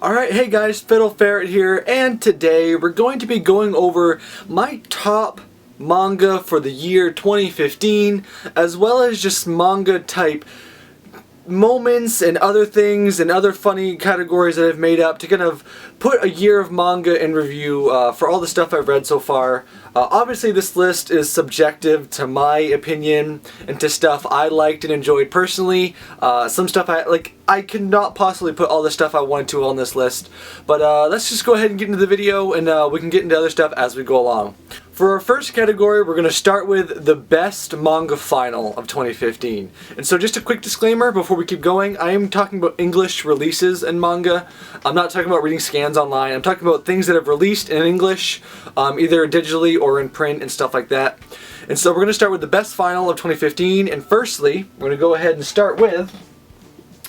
Alright, hey guys, Fiddle Ferret here, and today we're going to be going over my top manga for the year 2015, as well as just manga type moments and other things and other funny categories that I've made up to kind of put a year of manga in review for all the stuff I've read so far. Obviously this list is subjective to my opinion and to stuff I liked and enjoyed personally. Some stuff I could not possibly put all the stuff I wanted to on this list, but let's just go ahead and get into the video, and we can get into other stuff as we go along. For our first category, we're going to start with the best manga final of 2015. And so just a quick disclaimer before we keep going, I am talking about English releases in manga. I'm not talking about reading scans online. I'm talking about things that have released in English, either digitally or in print and stuff like that. And so we're going to start with the best final of 2015, and firstly, we're going to go ahead and start with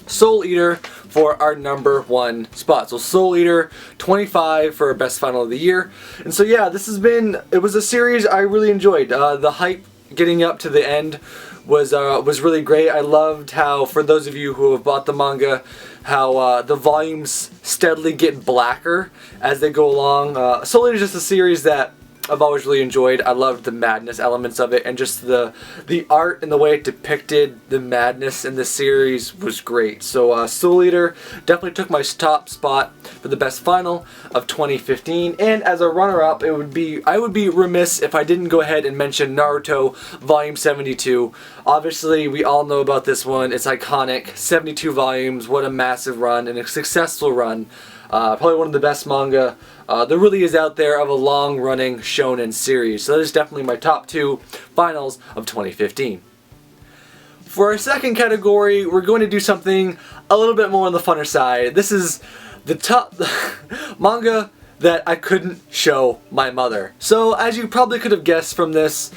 Soul Eater for our number one spot. So Soul Eater 25 for our best final of the year. And so yeah, it was a series I really enjoyed. The hype getting up to the end was really great. I loved how, for those of you who have bought the manga, how the volumes steadily get blacker as they go along. Soul Eater is just a series that I've always really enjoyed. I loved the madness elements of it, and just the art and the way it depicted the madness in the series was great. So Soul Eater definitely took my top spot for the best final of 2015. And as a runner-up, I would be remiss if I didn't go ahead and mention Naruto Volume 72. Obviously, we all know about this one. It's iconic. 72 volumes. What a massive run and a successful run. Probably one of the best manga there really is out there of a long-running shonen series. So that is definitely my top two finals of 2015. For our second category, we're going to do something a little bit more on the funner side. This is the top manga that I couldn't show my mother. So as you probably could have guessed from this,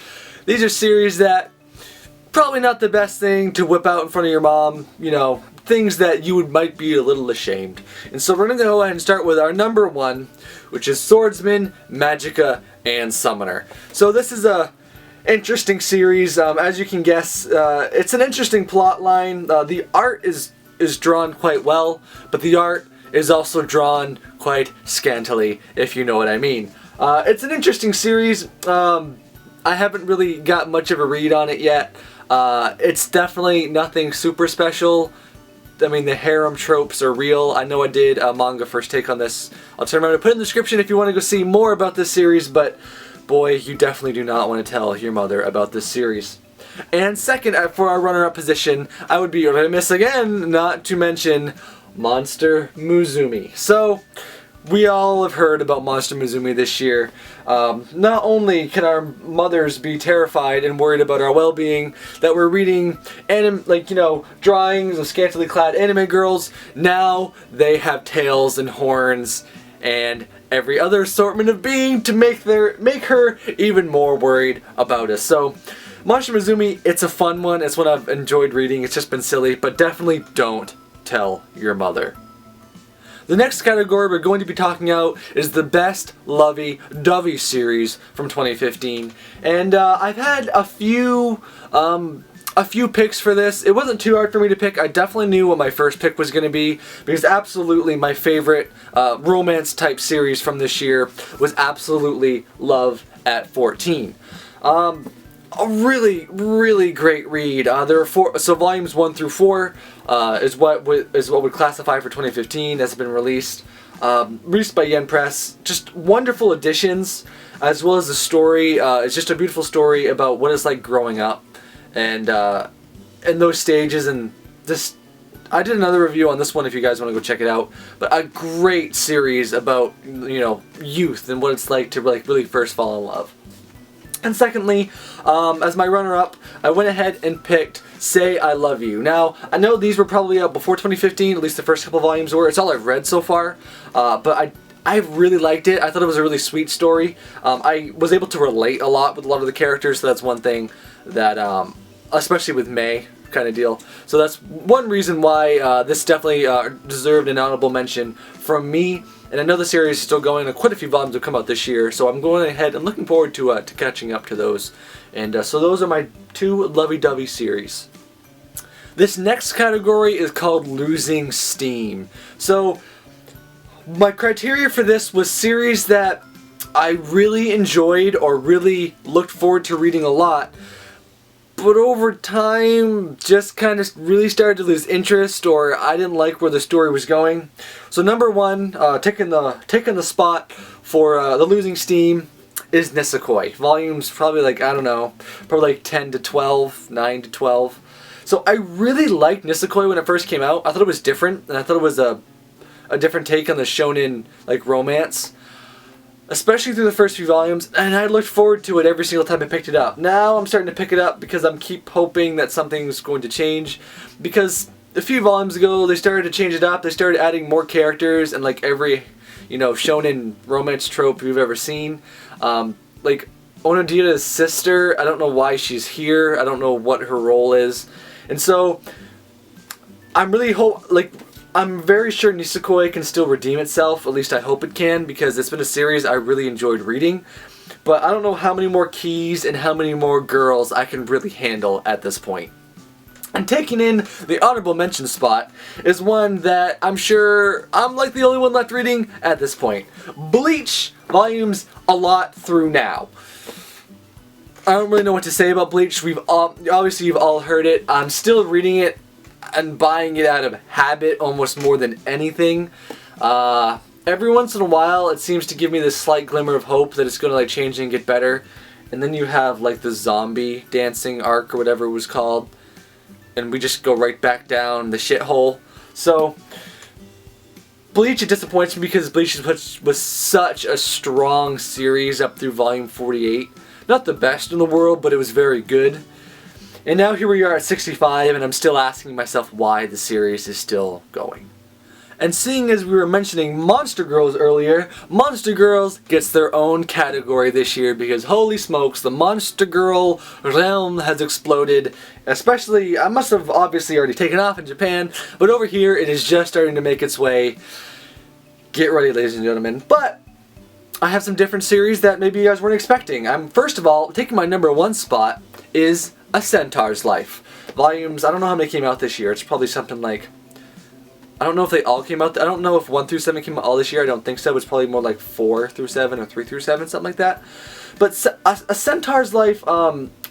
these are series that probably not the best thing to whip out in front of your mom, you know, things that you might be a little ashamed. And so we're going to go ahead and start with our number one, which is Swordsman, Magica, and Summoner. So this is a interesting series. As you can guess, it's an interesting plot line. The art is drawn quite well, but the art is also drawn quite scantily, if you know what I mean. It's an interesting series. I haven't really got much of a read on it yet. It's definitely nothing super special. I mean, the harem tropes are real. I know I did a manga first take on this. I'll turn around and put it in the description if you want to go see more about this series, but boy, you definitely do not want to tell your mother about this series. And second, for our runner-up position, I would be remiss again not to mention Monster Musume. So, we all have heard about Monster Musume this year. Not only can our mothers be terrified and worried about our well-being that we're reading drawings of scantily clad anime girls, now they have tails and horns and every other assortment of being to make her even more worried about us. So Monster Musume, it's a fun one. It's one I've enjoyed reading. It's just been silly, but definitely don't tell your mother. The next category we're going to be talking about is the best LoveyDovey series from 2015, and I've had a few picks for this. It wasn't too hard for me to pick. I definitely knew what my first pick was going to be, because absolutely my favorite romance type series from this year was absolutely Love at 14. A really, really great read. There are volumes 1 through 4 is what would classify for 2015 has been released. Released by Yen Press. Just wonderful additions, as well as the story. It's just a beautiful story about what it's like growing up, and in those stages. And this, I did another review on this one if you guys want to go check it out. But a great series about, you know, youth and what it's like to really first fall in love. And secondly, as my runner-up, I went ahead and picked Say I Love You. Now, I know these were probably out before 2015, at least the first couple volumes were. It's all I've read so far, but I really liked it. I thought it was a really sweet story. I was able to relate a lot with a lot of the characters, so that's one thing that, especially with May kind of deal. So that's one reason why this definitely deserved an honorable mention from me. And I know the series is still going, and quite a few volumes will come out this year, so I'm going ahead and looking forward to catching up to those. And so those are my two LoveyDovey series. This next category is called Losing Steam. So My criteria for this was series that I really enjoyed or really looked forward to reading a lot, but over time just kind of really started to lose interest, or I didn't like where the story was going. So number one, taking the spot for the losing steam is Nisekoi. Volumes probably like, I don't know, probably like 10 to 12, 9 to 12. So I really liked Nisekoi when it first came out. I thought it was different, and I thought it was a different take on the shonen like romance, especially through the first few volumes, and I looked forward to it every single time I picked it up. Now I'm starting to pick it up because I'm keep hoping that something's going to change, because a few volumes ago they started to change it up. They started adding more characters and like every, you know, shonen romance trope you've ever seen. Like Onodida's sister, I don't know why she's here. I don't know what her role is. And so I'm really I'm very sure Nisekoi can still redeem itself. At least I hope it can, because it's been a series I really enjoyed reading. But I don't know how many more keys and how many more girls I can really handle at this point. And taking in the honorable mention spot is one that I'm sure I'm like the only one left reading at this point. Bleach, volumes a lot through now. I don't really know what to say about Bleach. Obviously you've all heard it. I'm still reading it and buying it out of habit almost more than anything. Every once in a while it seems to give me this slight glimmer of hope that it's going to like change and get better. And then you have like the zombie dancing arc or whatever it was called, and we just go right back down the shithole. So Bleach, it disappoints me because Bleach was such a strong series up through volume 48. Not the best in the world, but it was very good. And now here we are at 65, and I'm still asking myself why the series is still going. And seeing as we were mentioning Monster Girls earlier, Monster Girls gets their own category this year, because holy smokes, the Monster Girl realm has exploded. Especially, I must have obviously already taken off in Japan, but over here it is just starting to make its way. Get ready, ladies and gentlemen. But I have some different series that maybe you guys weren't expecting. First of all, taking my number one spot is A Centaur's Life. Volumes, I don't know how many came out this year. It's probably something like, I don't know if they all came out. I don't know if 1 through 7 came out all this year. I don't think so. It's probably more like 4 through 7 or 3 through 7, something like that. But A Centaur's Life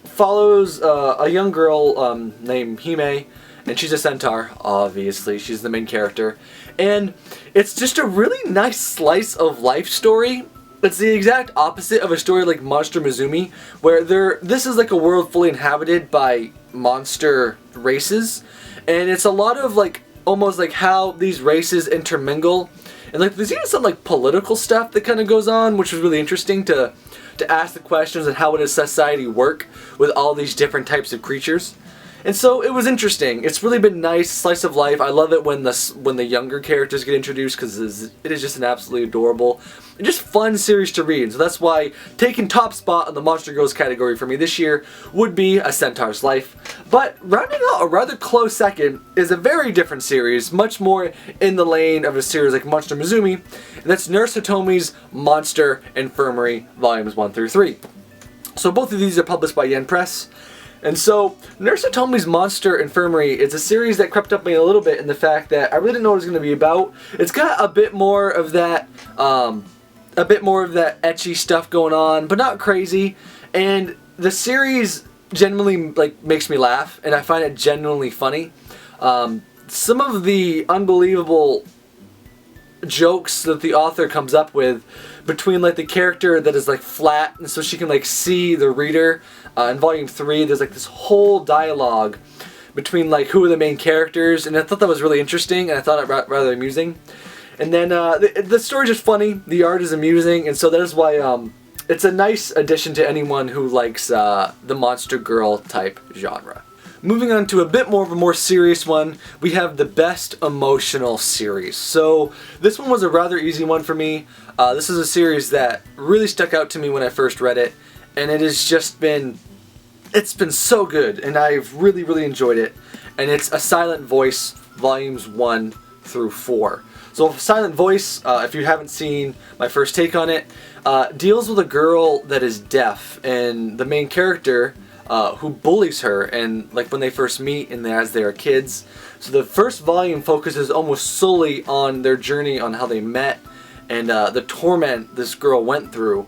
follows a young girl named Hime, and she's a centaur, obviously. She's the main character. And it's just a really nice slice of life story. It's the exact opposite of a story like Monster Mizumi, where this is like a world fully inhabited by monster races, and it's a lot of like almost like how these races intermingle, and like there's even some like political stuff that kind of goes on, which was really interesting to ask the questions and how would society work with all these different types of creatures. And so it was interesting. It's really been nice, slice of life. I love it when the younger characters get introduced, because it is just an absolutely adorable and just fun series to read. So that's why taking top spot on the Monster Girls category for me this year would be A Centaur's Life. But rounding out a rather close second is a very different series, much more in the lane of a series like Monster Mizumi, and that's Nurse Hitomi's Monster Infirmary Volumes 1 through 3. So both of these are published by Yen Press. And so, Nurse Hitomi's Monster Infirmary is a series that crept up me a little bit in the fact that I really didn't know what it was going to be about. It's got a bit more of that ecchi stuff going on, but not crazy. And the series genuinely like makes me laugh, and I find it genuinely funny. Some of the unbelievable jokes that the author comes up with between like the character that is like flat, and so she can like see the reader. In volume 3 there's like this whole dialogue between like who are the main characters, and I thought that was really interesting, and I thought it rather amusing. And then the story's just funny, the art is amusing, and so that is why it's a nice addition to anyone who likes the monster girl type genre. Moving on to a bit more of a more serious one, we have the best emotional series. So this one was a rather easy one for me. This is a series that really stuck out to me when I first read it, and it has just been, it's been so good, and I've really, really enjoyed it. And it's A Silent Voice, volumes 1 through 4. So Silent Voice, if you haven't seen my first take on it, deals with a girl that is deaf, and the main character, who bullies her, and like when they first meet and as they're kids. So the first volume focuses almost solely on their journey on how they met and the torment this girl went through.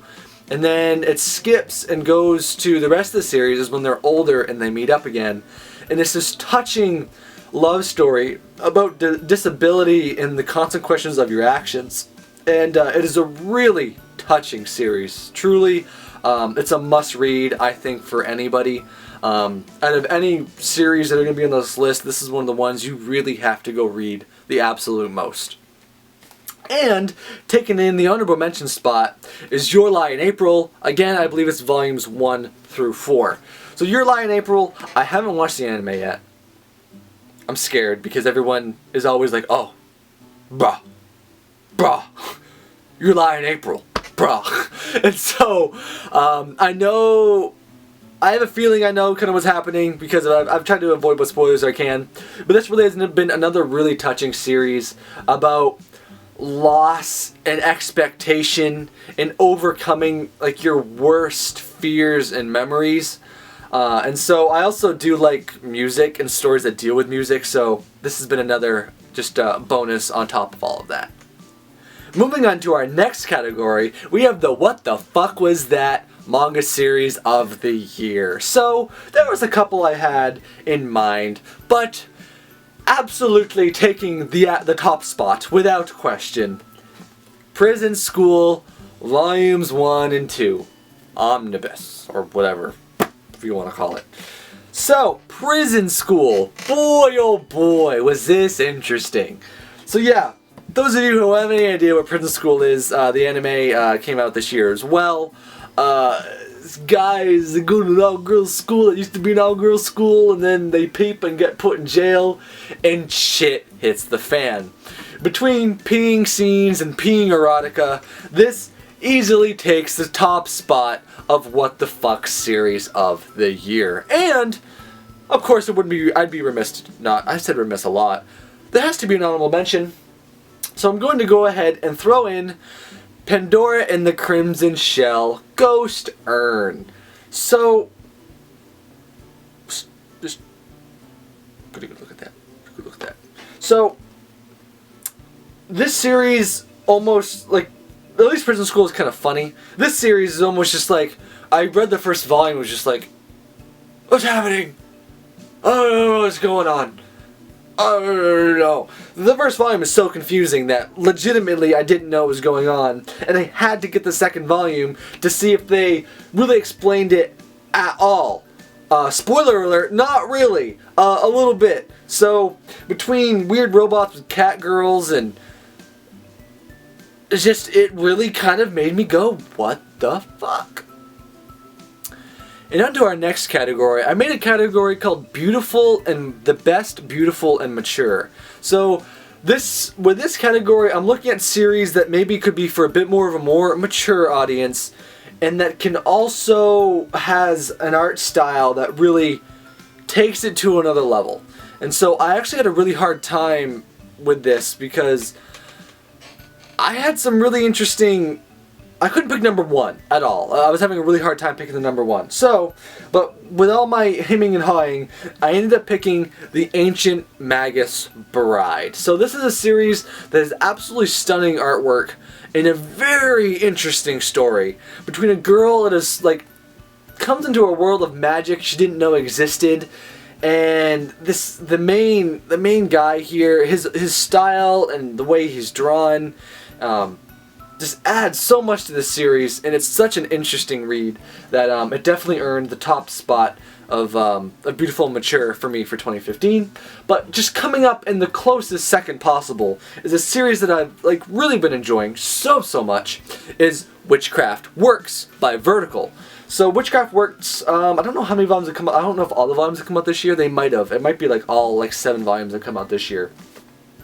And then it skips and goes to the rest of the series is when they're older and they meet up again. And it's this touching love story about disability and the consequences of your actions. And it is a really touching series. Truly, it's a must-read, I think, for anybody. Out of any series that are going to be on this list, this is one of the ones you really have to go read the absolute most. And taking in the honorable mention spot is Your Lie in April. Again, I believe it's volumes 1 through 4. So Your Lie in April, I haven't watched the anime yet. I'm scared because everyone is always like, oh, bruh, Your Lie in April, bruh. And so, I have a feeling I know kind of what's happening because I've tried to avoid what spoilers I can. But this really has been another really touching series about loss and expectation and overcoming like your worst fears and memories. And so I also do like music and stories that deal with music, so this has been another just bonus on top of all of that. Moving on to our next category, we have the What the Fuck Was That manga series of the year. So there was a couple I had in mind, but absolutely taking the top spot without question, Prison School Volumes 1 and 2, Omnibus, or whatever you want to call it. So, Prison School, boy oh boy, was this interesting. So yeah, those of you who have any idea what Prison School is, the anime came out this year as well. Guys that go to an all-girls school that used to be an all-girls school, and then they peep and get put in jail, and shit hits the fan. Between peeing scenes and peeing erotica, this easily takes the top spot of What the Fuck series of the year. And, of course, I'd be remiss not, I said remiss a lot. There has to be an honorable mention. So I'm going to go ahead and throw in Pandora and the Crimson Shell, Ghost Urn. So, just good look at that. Good look at that. So, this series almost like, at least Prison School is kind of funny. This series is almost just like, I read the first volume, was just like, what's happening? I don't know what's going on. I don't know. The first volume is so confusing that legitimately I didn't know what was going on, and I had to get the second volume to see if they really explained it at all. Spoiler alert, not really. A little bit. So, between weird robots with cat girls and it really kind of made me go, what the fuck? And on to our next category. I made a category called Beautiful and the Best Beautiful and Mature. So with this category, I'm looking at series that maybe could be for a bit more of a more mature audience, and that can also has an art style that really takes it to another level. And so I actually had a really hard time with this because I had some really interesting... I couldn't pick number one at all. I was having a really hard time picking the number one. So, but with all my hemming and hawing, I ended up picking The Ancient Magus Bride. So this is a series that is absolutely stunning artwork and a very interesting story between a girl that is like comes into a world of magic she didn't know existed, and the main guy here, his style and the way he's drawn, just adds so much to this series, and it's such an interesting read that it definitely earned the top spot of Beautiful and Mature for me for 2015. But just coming up in the closest second possible is a series that I've like really been enjoying so much, is Witchcraft Works by Vertical. So Witchcraft Works, I don't know how many volumes have come out. I don't know if all the volumes have come out this year. They might have. It might be like all like 7 volumes that come out this year.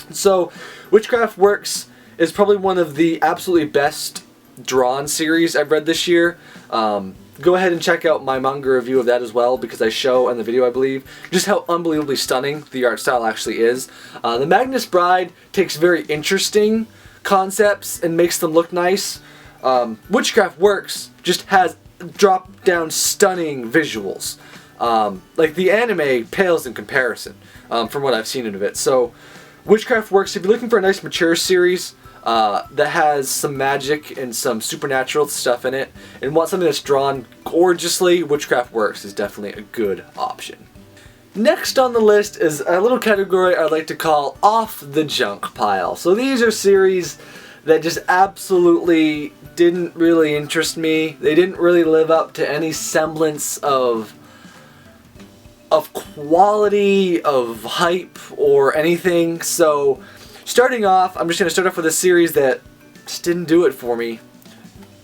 So Witchcraft Works is probably one of the absolutely best drawn series I've read this year. Go ahead and check out my manga review of that as well, because I show in the video, I believe, just how unbelievably stunning the art style actually is. The Magus Bride takes very interesting concepts and makes them look nice. Witchcraft Works just has drop-down stunning visuals. Like, the anime pales in comparison, from what I've seen of it. So, Witchcraft Works, if you're looking for a nice mature series that has some magic and some supernatural stuff in it, and want something that's drawn gorgeously, Witchcraft Works is definitely a good option. Next on the list is a little category I like to call off the junk pile. So these are series that just absolutely didn't really interest me. They didn't really live up to any semblance of quality, of hype, or anything. So starting off, I'm just going to start off with a series that just didn't do it for me.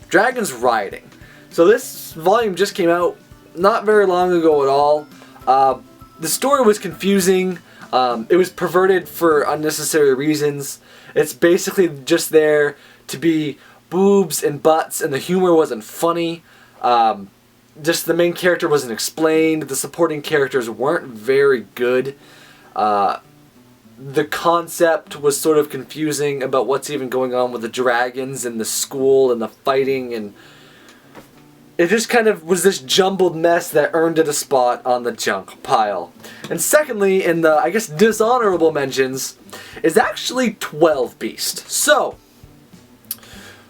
Dragon's Riding. So this volume just came out not very long ago at all. The story was confusing. It was perverted for unnecessary reasons. It's basically just there to be boobs and butts, and the humor wasn't funny. Just the main character wasn't explained. The supporting characters weren't very good. The concept was sort of confusing about what's even going on with the dragons and the school and the fighting, and it just kind of was this jumbled mess that earned it a spot on the junk pile. And secondly, in the, I guess, dishonorable mentions, is actually 12 Beast. So,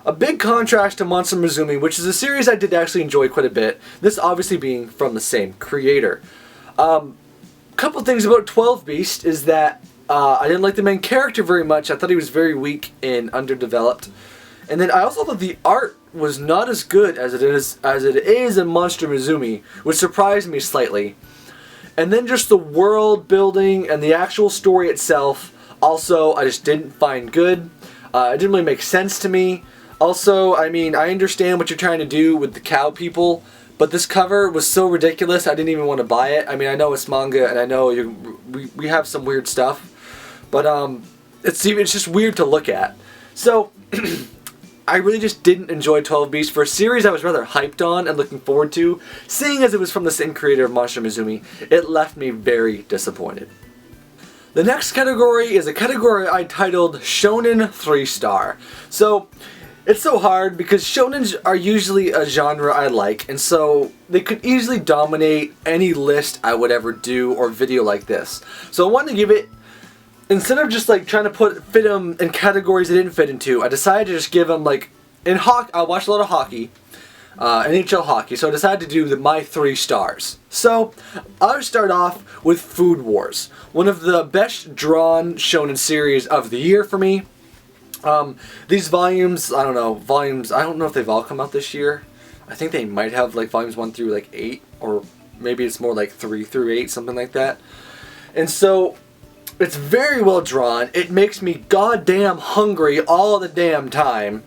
a big contrast to Monster Musume, which is a series I did actually enjoy quite a bit. This obviously being from the same creator. Couple things about 12 Beast is that I didn't like the main character very much. I thought he was very weak and underdeveloped. And then I also thought the art was not as good as it is in Monster Musume, which surprised me slightly. And then just the world building and the actual story itself, also, I just didn't find good. It didn't really make sense to me. Also, I mean, I understand what you're trying to do with the cow people, but this cover was so ridiculous I didn't even want to buy it. I mean, I know it's manga, and I know we have some weird stuff, but it's just weird to look at. So, I really just didn't enjoy 12 Beast for a series I was rather hyped on and looking forward to. Seeing as it was from the same creator of Monster Musume, it left me very disappointed. The next category is a category I titled Shonen 3-star. So, it's so hard because shonens are usually a genre I like, and so they could easily dominate any list I would ever do or video like this. So I wanted to give it, instead of just like trying to fit them in categories they didn't fit into, I decided to just give them like, in hockey, I watched a lot of hockey, NHL hockey, so I decided to do my 3 stars. So I'll start off with Food Wars, one of the best drawn shonen series of the year for me. These volumes, I don't know if they've all come out this year. I think they might have like volumes 1 through like 8, or maybe it's more like 3 through 8, something like that. And so, it's very well drawn. It makes me goddamn hungry all the damn time.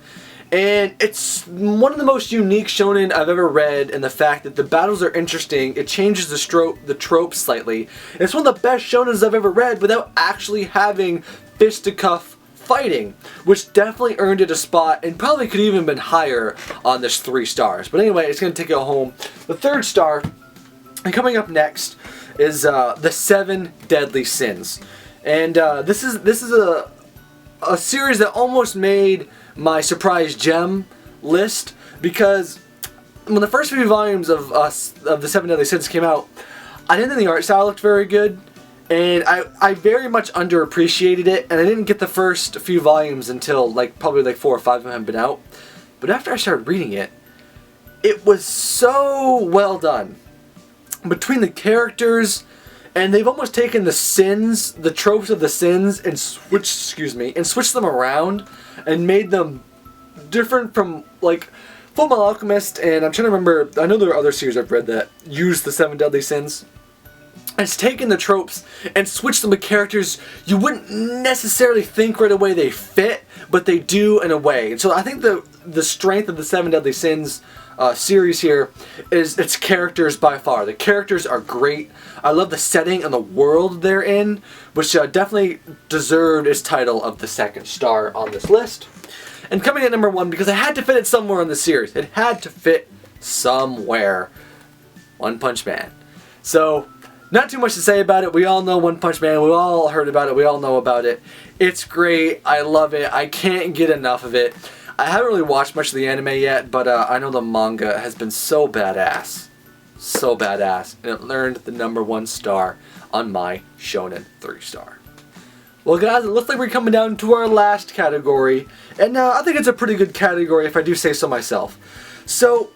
And it's one of the most unique shonen I've ever read in the fact that the battles are interesting, it changes the tropes slightly. And it's one of the best shonens I've ever read without actually having fisticuff fighting, which definitely earned it a spot and probably could even been higher on this 3 stars. But anyway, it's going to take it home. The 3rd star, and coming up next, is The 7 Deadly Sins. And this is a series that almost made my surprise gem list, because when the first few volumes of The 7 Deadly Sins came out, I didn't think the art style looked very good. And I very much underappreciated it, and I didn't get the first few volumes until probably 4 or 5 of them had been out. But after I started reading it, it was so well done. Between the characters, and they've almost taken the tropes of the sins, and switched them around, and made them different from, Full Metal Alchemist, and I'm trying to remember, I know there are other series I've read that use the 7 Deadly Sins. It's taken the tropes and switched them to characters you wouldn't necessarily think right away they fit, but they do in a way. And so I think the strength of the 7 Deadly Sins series here is its characters by far. The characters are great. I love the setting and the world they're in, which definitely deserved its title of the 2nd star on this list. And coming at number 1, because I had to fit it somewhere in the series. It had to fit somewhere. One Punch Man. So, not too much to say about it. We all know One Punch Man. We all heard about it. We all know about it. It's great. I love it. I can't get enough of it. I haven't really watched much of the anime yet, but I know the manga has been so badass. so badass, and it earned the #1 star on my Shonen 3-star. Well guys, it looks like we're coming down to our last category, and I think it's a pretty good category if I do say so myself. So,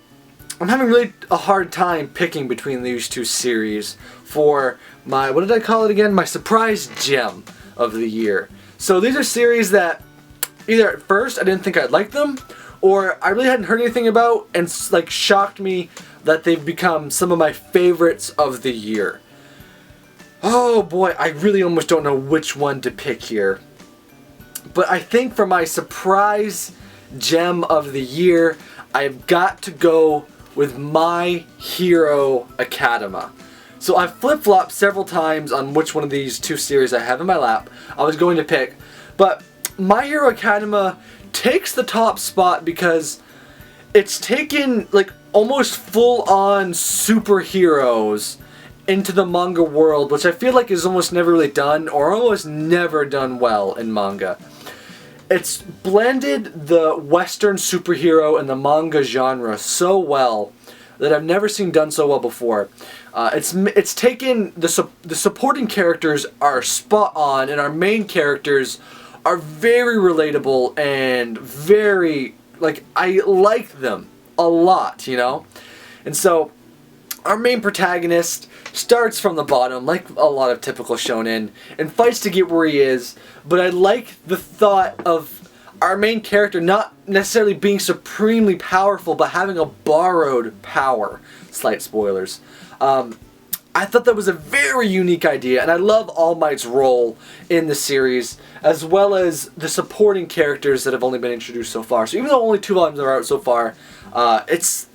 I'm having really a hard time picking between these two series for my, what did I call it again? My surprise gem of the year. So these are series that either at first I didn't think I'd like them, or I really hadn't heard anything about, and like shocked me that they've become some of my favorites of the year. Oh boy, I really almost don't know which one to pick here. But I think for my surprise gem of the year, I've got to go with My Hero Academia. So I've flip-flopped several times on which one of these two series I have in my lap I was going to pick, but My Hero Academia takes the top spot because it's taken like almost full-on superheroes into the manga world, which I feel like is almost never really done, or almost never done well in manga. It's blended the Western superhero and the manga genre so well that I've never seen done so well before. It's taken the supporting characters are spot on, and our main characters are very relatable and very, like, I like them a lot, you know? And so our main protagonist starts from the bottom, like a lot of typical shonen, and fights to get where he is, but I like the thought of our main character not necessarily being supremely powerful, but having a borrowed power. Slight spoilers. I thought that was a very unique idea, and I love All Might's role in the series, as well as the supporting characters that have only been introduced so far. So even though only 2 volumes are out so far, it's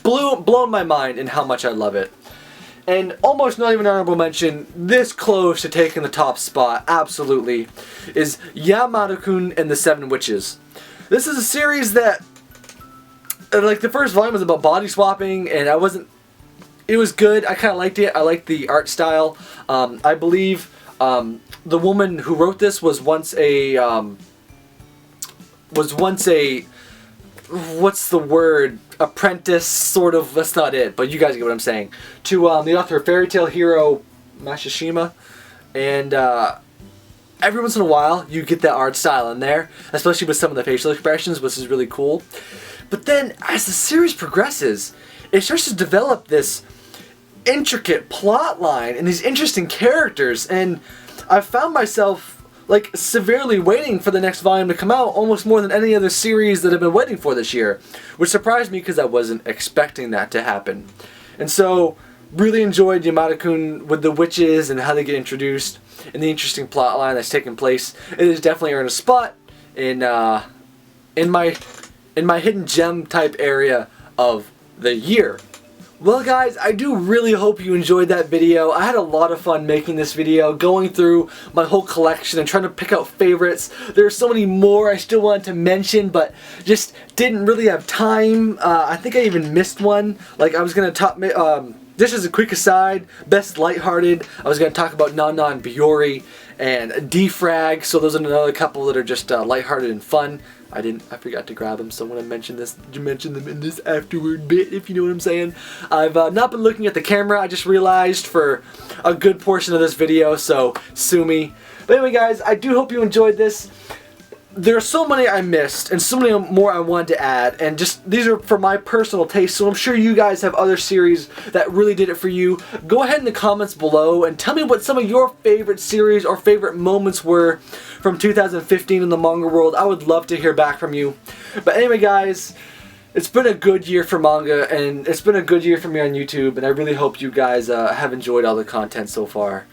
blown my mind in how much I love it. And almost not even an honorable mention, this close to taking the top spot, absolutely, is Yamada-kun and the Seven Witches. This is a series that, like, the first volume was about body swapping, and it was good. I kind of liked it. I liked the art style. I believe the woman who wrote this was once a what's the word? Apprentice, sort of. That's not it, but you guys get what I'm saying. To the author of Fairy Tail Hero Mashishima, and every once in a while you get that art style in there, especially with some of the facial expressions, which is really cool. But then as the series progresses, it starts to develop this intricate plot line and these interesting characters, and I've found myself like severely waiting for the next volume to come out, almost more than any other series that I've been waiting for this year, which surprised me because I wasn't expecting that to happen. And so really enjoyed Yamada-kun with the witches and how they get introduced and the interesting plot line that's taken place. It has definitely earned a spot in my hidden gem type area of the year. Well guys, I do really hope you enjoyed that video. I had a lot of fun making this video, going through my whole collection and trying to pick out favorites. There are so many more I still wanted to mention, but just didn't really have time. I think I even missed one. Like, I was going to talk, just as a quick aside, Best Lighthearted, I was going to talk about Non Biori and Defrag, so those are another couple that are just lighthearted and fun. I forgot to grab them, so when I mention them in this afterward bit, if you know what I'm saying. I've not been looking at the camera, I just realized, for a good portion of this video, so sue me. But anyway guys, I do hope you enjoyed this. There are so many I missed, and so many more I wanted to add, and just, these are for my personal taste, so I'm sure you guys have other series that really did it for you. Go ahead in the comments below and tell me what some of your favorite series or favorite moments were from 2015 in the manga world. I would love to hear back from you. But anyway guys, it's been a good year for manga, and it's been a good year for me on YouTube, and I really hope you guys have enjoyed all the content so far.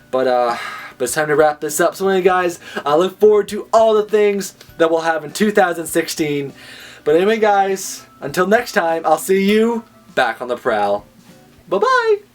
But it's time to wrap this up. So anyway guys, I look forward to all the things that we'll have in 2016. But anyway guys, until next time, I'll see you back on the prowl. Bye bye!